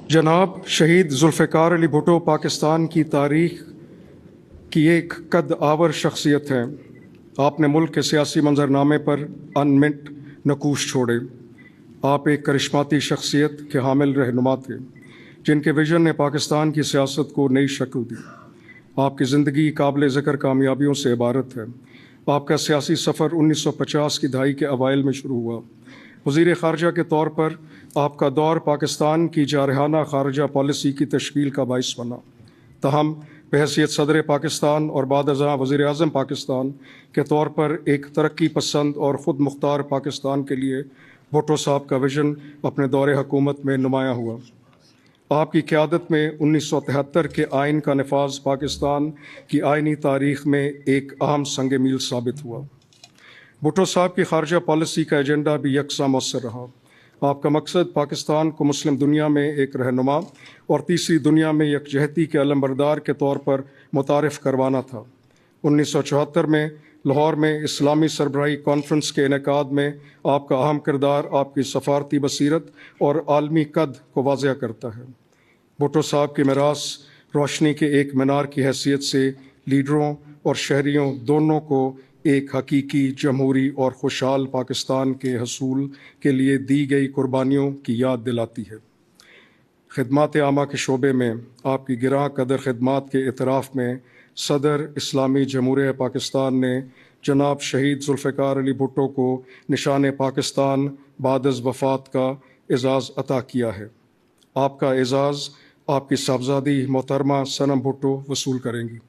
जनाब शहीद जुल्फ़िकार अली भुट्टो पाकिस्तान की तारीख की एक कद आवर शख्सियत हैं। आपने मुल्क के सियासी मंजरनामे पर अनमिट नकूश छोड़े। आप एक करिश्माती शख्सियत के हामिल रहनुमा थे जिनके विजन ने पाकिस्तान की सियासत को नई शक्ल दी। आपकी ज़िंदगी काबिल ज़िक्र कामयाबियों से इबारत है। आपका सियासी सफ़र 1950 की दहाई के अवाइल में शुरू हुआ। वज़ीर ख़ारजा के तौर पर आपका दौर पाकिस्तान की जारहाना ख़ारजा पॉलिसी की तश्कील का बाइस बना। तहम बहैसियत सदर पाकिस्तान और बाद अज़ां वज़ीर आज़म पाकिस्तान के तौर पर एक तरक्की पसंद और ख़ुद मुख्तार पाकिस्तान के लिए भुट्टो साहब का विज़न अपने दौरे हुकूमत में नुमायाँ हुआ। आपकी क़यादत में 1973 के आइन का नफाज पाकिस्तान की आइनी तारीख़ में एक अहम संग मील साबित हुआ। भुट्टो साहब की ख़ारजा पॉलिसी का एजेंडा भी यकसा मौसर रहा। आपका मकसद पाकिस्तान को मुस्लिम दुनिया में एक रहनुमा और तीसरी दुनिया में यकजहती के अलमबरदार के तौर पर मुतारिफ़ करवाना था। 1974 में लाहौर में इस्लामी सरबराही कॉन्फ्रेंस के इनेकाद में आपका अहम किरदार आपकी सफारती बसीरत और आलमी कद को वाज़ह करता है। भुट्टो साहब की मीरास रोशनी के एक मीनार की हैसियत से लीडरों और शहरियों दोनों को एक हकीकी जमहूरी और खुशहाल पाकिस्तान के हसूल के लिए दी गई कुर्बानियों की याद दिलाती है। खिदमात आमा के शोबे में आपकी गिरां कदर खिदमात के इतराफ़ में सदर इस्लामी जमहूरियत पाकिस्तान ने जनाब शहीद जुल्फ़िकार अली भुट्टो को निशान पाकिस्तान बादज़ वफ़ात का एज़ाज़ अता किया है। आपका एज़ाज़ आपकी साहबजादी मोहतरमा सनम भुट्टो वसूल करेंगी।